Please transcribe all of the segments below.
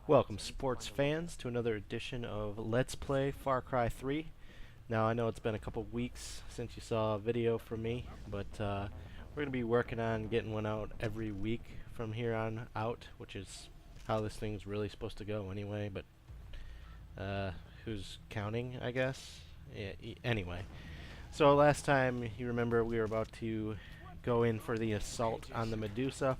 Welcome, sports fans, to another edition of Let's Play Far Cry 3. Now, I know it's been a couple weeks since you saw a video from me, but we're going to be working on getting one out every week from here on out, which is how this thing's really supposed to go anyway, but who's counting, I guess? Yeah, anyway, so last time, you remember, we were about to go in for the assault on the Medusa.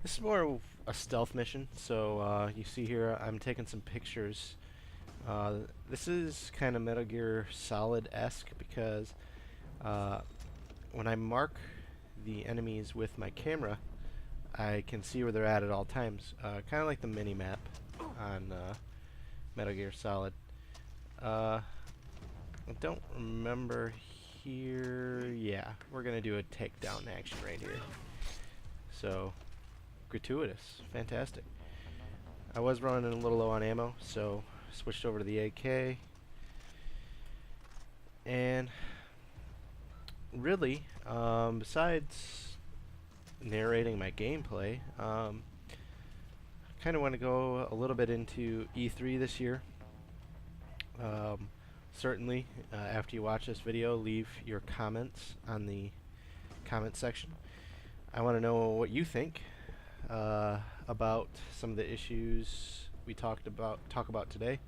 This is more of a stealth mission, so you see here I'm taking some pictures. This is kind of Metal Gear Solid-esque because when I mark the enemies with my camera, I can see where they're at all times. Kind of like the mini-map on Metal Gear Solid. I don't remember here. Yeah, we're going to do a takedown action right here. So, gratuitous. Fantastic. I was running a little low on ammo, so switched over to the AK. And really, besides narrating my gameplay, kind of want to go a little bit into E3 this year. Certainly, after you watch this video, leave your comments on the comment section. I want to know what you think about some of the issues we talk about today.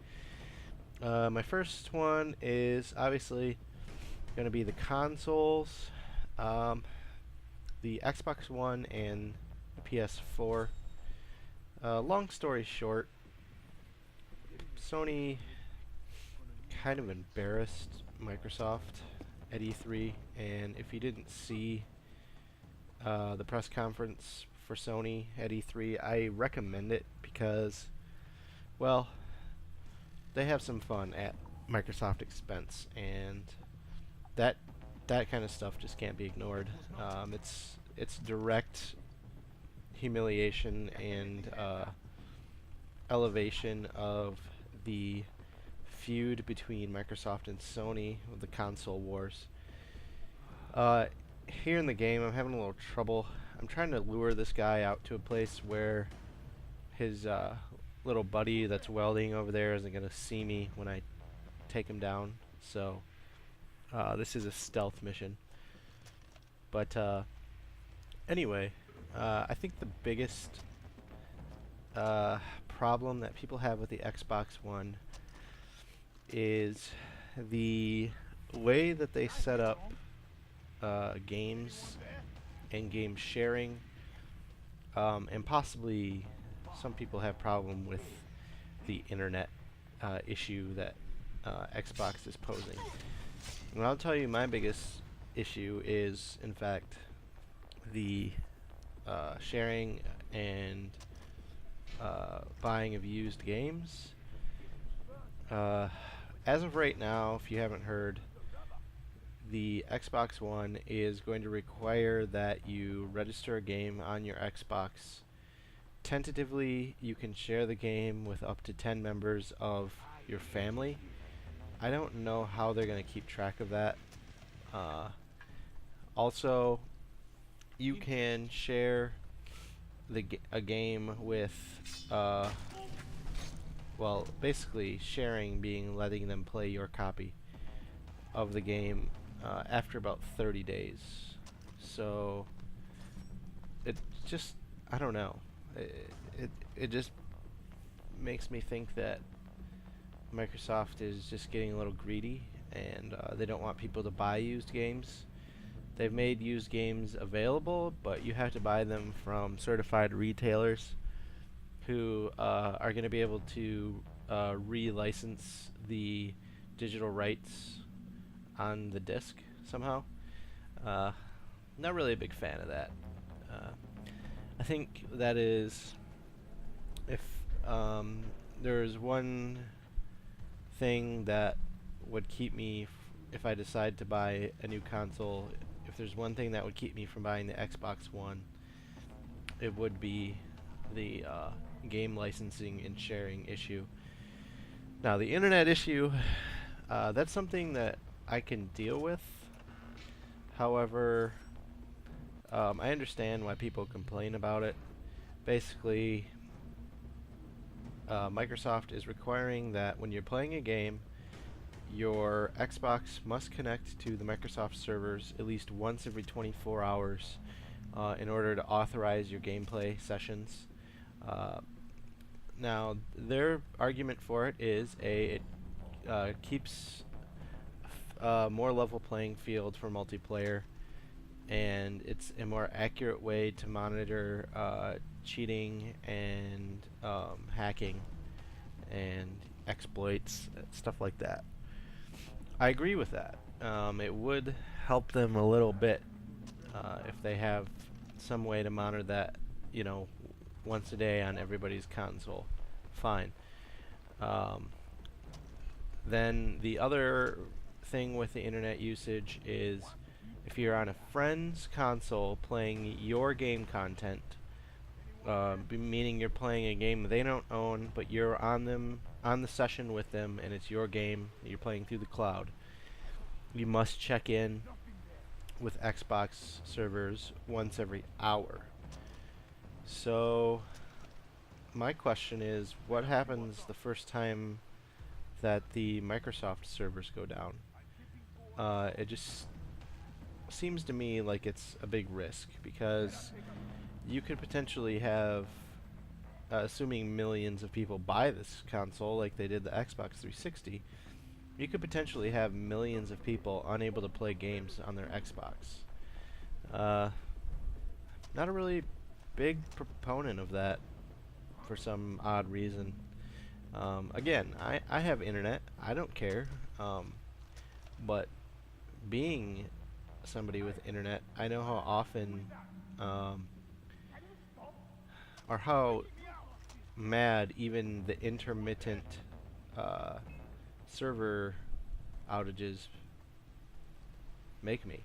My first one is obviously going to be the consoles, the Xbox One and the PS4. Long story short, Sony kind of embarrassed Microsoft at E3, and if you didn't see the press conference for Sony at E3, I recommend it because, well, they have some fun at Microsoft expense, and that kind of stuff just can't be ignored. It's direct humiliation and elevation of the feud between Microsoft and Sony with the console wars. Here in the game, I'm having a little trouble. I'm trying to lure this guy out to a place where his little buddy that's welding over there isn't going to see me when I take him down. So this is a stealth mission. But anyway, I think the biggest problem that people have with the Xbox One is the way that they set up games and game sharing, and possibly some people have problem with the internet issue that Xbox is posing. And I'll tell you my biggest issue is, in fact, the sharing and buying of used games. As of right now, if you haven't heard, the Xbox One is going to require that you register a game on your Xbox. Tentatively, you can share the game with up to 10 members of your family. I don't know how they're going to keep track of that. Also, you can share a game with, well, basically sharing being letting them play your copy of the game after about 30 days. So it just, I don't know. It just makes me think that Microsoft is just getting a little greedy, and they don't want people to buy used games. They've made used games available, but you have to buy them from certified retailers who are going to be able to relicense the digital rights on the disc somehow. Not really a big fan of that. I think that is, if there's one thing that would keep me, if I decide to buy a new console, if there's one thing that would keep me from buying the Xbox One, it would be the game licensing and sharing issue. Now, the internet issue, that's something that I can deal with. However, I understand why people complain about it. Basically, Microsoft is requiring that when you're playing a game, your Xbox must connect to the Microsoft servers at least once every 24 hours in order to authorize your gameplay sessions. Now, their argument for it is it keeps more level playing field for multiplayer, and it's a more accurate way to monitor cheating and hacking and exploits, stuff like that. I agree with that. It would help them a little bit if they have some way to monitor that, you know, once a day on everybody's console. Fine. Then the other thing with the internet usage is if you're on a friend's console playing your game content, meaning you're playing a game they don't own, but you're on the session with them, and it's your game you're playing through the cloud. You must check in with Xbox servers once every hour. So my question is, what happens the first time that the Microsoft servers go down? It just seems to me like it's a big risk, because you could potentially have, assuming millions of people buy this console like they did the Xbox 360, you could potentially have millions of people unable to play games on their Xbox. Not a really big proponent of that for some odd reason. Again, I have internet. I don't care. But being somebody with internet, I know how often or how mad even the intermittent server outages make me.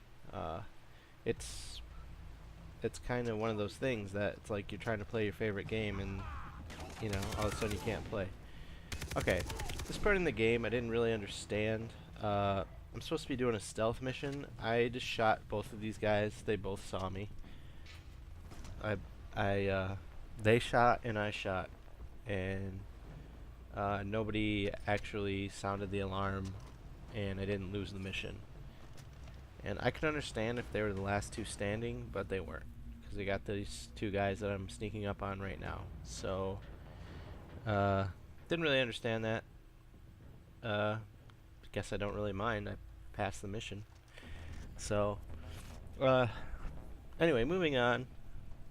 It's kind of one of those things that it's like you're trying to play your favorite game, and you know, all of a sudden you can't play. Okay, this part in the game I didn't really understand. I'm supposed to be doing a stealth mission. I just shot both of these guys. They both saw me. They shot and I shot, and nobody actually sounded the alarm, and I didn't lose the mission. And I could understand if they were the last two standing, but they weren't, because they got these two guys that I'm sneaking up on right now. So, didn't really understand that. Guess I don't really mind. I passed the mission. So, anyway, moving on.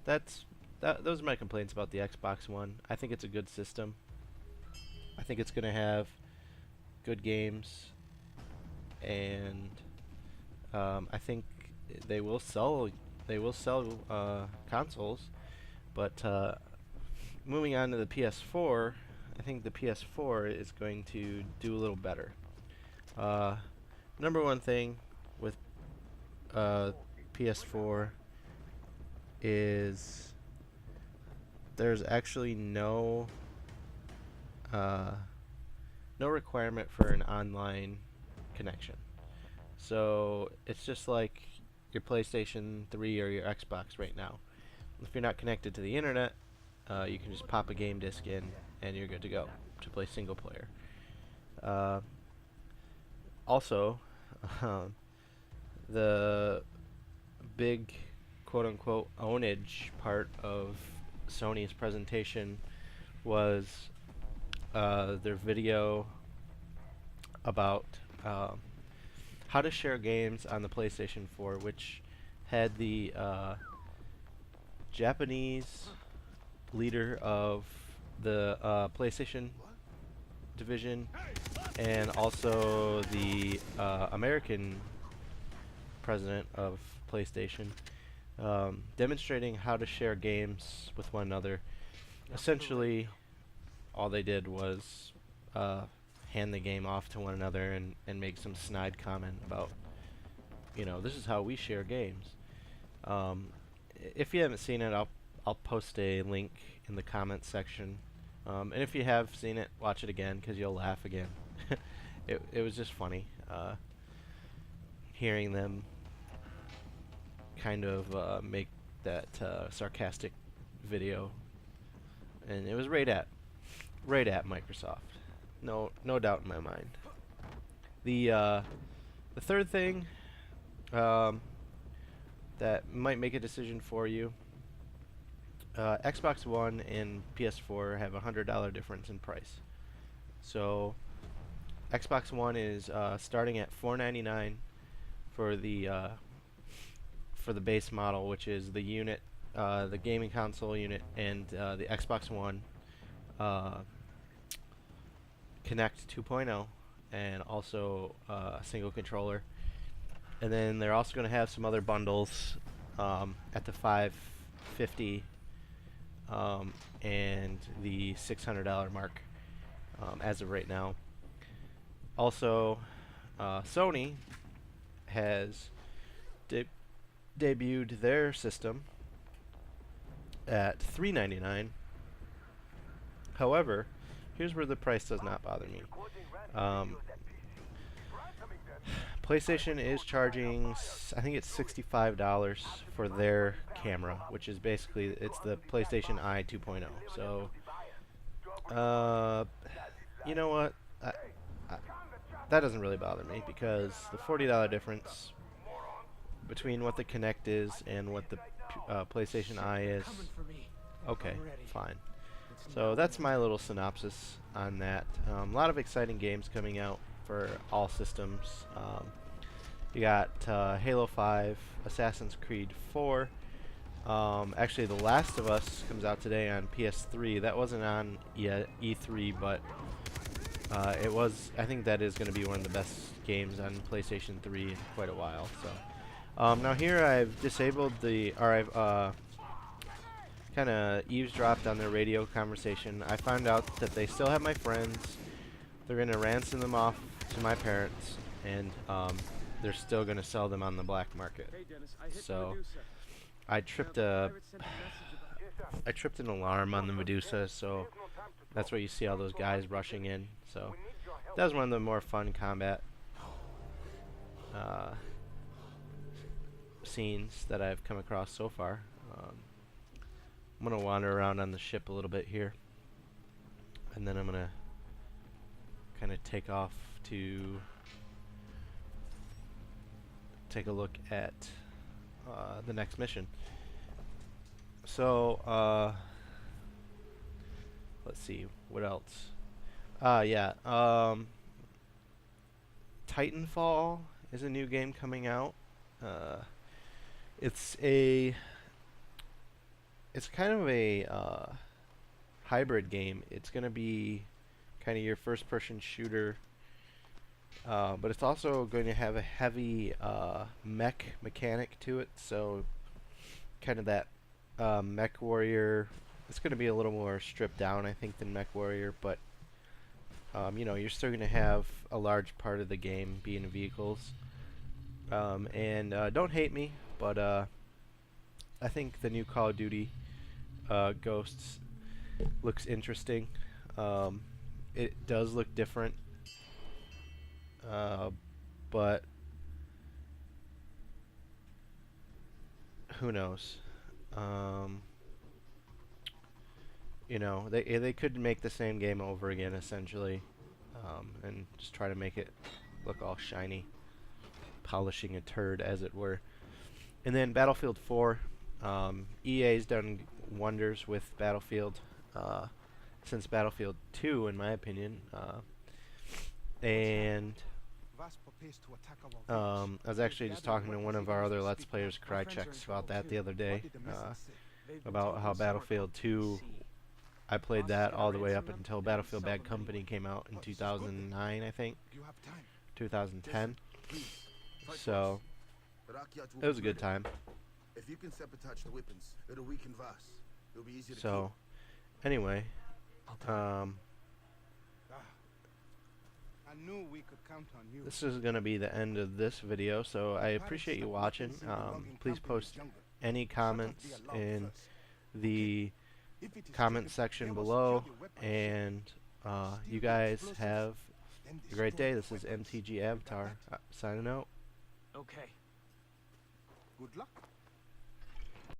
Those are my complaints about the Xbox One. I think it's a good system. I think it's going to have good games, and I think they will sell consoles. But moving on to the PS4, I think the PS4 is going to do a little better. Number one thing with PS4 is there's actually no requirement for an online connection. So it's just like your PlayStation 3 or your Xbox right now. If you're not connected to the internet, you can just pop a game disc in and you're good to go to play single player. Also, the big quote-unquote ownage part of Sony's presentation was their video about how to share games on the PlayStation 4, which had the Japanese leader of the PlayStation division and also the American president of PlayStation demonstrating how to share games with one another. Essentially, all they did was hand the game off to one another and make some snide comment about, you know, this is how we share games. If you haven't seen it, I'll post a link in the comments section. And if you have seen it, watch it again, because you'll laugh again. It was just funny hearing them kind of make that sarcastic video, and it was right at right at Microsoft. No doubt in my mind. The third thing um, that might make a decision for you, Xbox One and PS4 have a $100 difference in price. So Xbox One is starting at $499 for the base model, which is the unit, the gaming console unit, and the Xbox One Connect 2.0, and also a single controller. And then they're also going to have some other bundles at the $550 and the $600 mark as of right now. Also, Sony has debuted their system at $399. However, here's where the price does not bother me. PlayStation is charging, I think it's $65 for their camera, which is basically, it's the PlayStation Eye 2.0. So, you know what? That doesn't really bother me, because the $40 difference between what the Kinect is and what the PlayStation Eye is, okay, fine. So that's my little synopsis on that. A lot of exciting games coming out for all systems. You got Halo 5, Assassin's Creed 4. Actually, The Last of Us comes out today on PS3. That wasn't on E3, but it was. I think that is going to be one of the best games on PlayStation 3 in quite a while. So now here I've disabled I've kind of eavesdropped on their radio conversation. I found out that they still have my friends. They're going to ransom them off to my parents, and they're still going to sell them on the black market. So I tripped an alarm on the Medusa, so that's where you see all those guys rushing in. So that was one of the more fun combat scenes that I've come across so far. I'm going to wander around on the ship a little bit here, and then I'm going to kind of take off to take a look at the next mission. So let's see, what else? Yeah, Titanfall is a new game coming out. It's kind of a hybrid game. It's going to be kind of your first-person shooter, but it's also going to have a heavy mech mechanic to it. So kind of that Mech Warrior. It's going to be a little more stripped down, I think, than Mech Warrior, but you know, you're still going to have a large part of the game being vehicles. And don't hate me, but I think the new Call of Duty Ghosts looks interesting. It does look different, but who knows? You know, they could make the same game over again, essentially, and just try to make it look all shiny, polishing a turd, as it were. And then Battlefield 4. EA's done wonders with Battlefield since Battlefield 2, in my opinion. And I was actually just talking to one of our other Let's Players, Krycheks, about that the other day, about how Battlefield 2, I played that all the way up until Battlefield Bad Company came out in 2009, I think, 2010. So it was a good time. If you can sabotage the weapons, it'll weaken Vas. It'll be easier to So anyway, this is going to be the end of this video, so I appreciate you watching. Please post any comments in the comment section below, and you guys have a great day. This is MTG Avatar signing out. Okay. Good luck.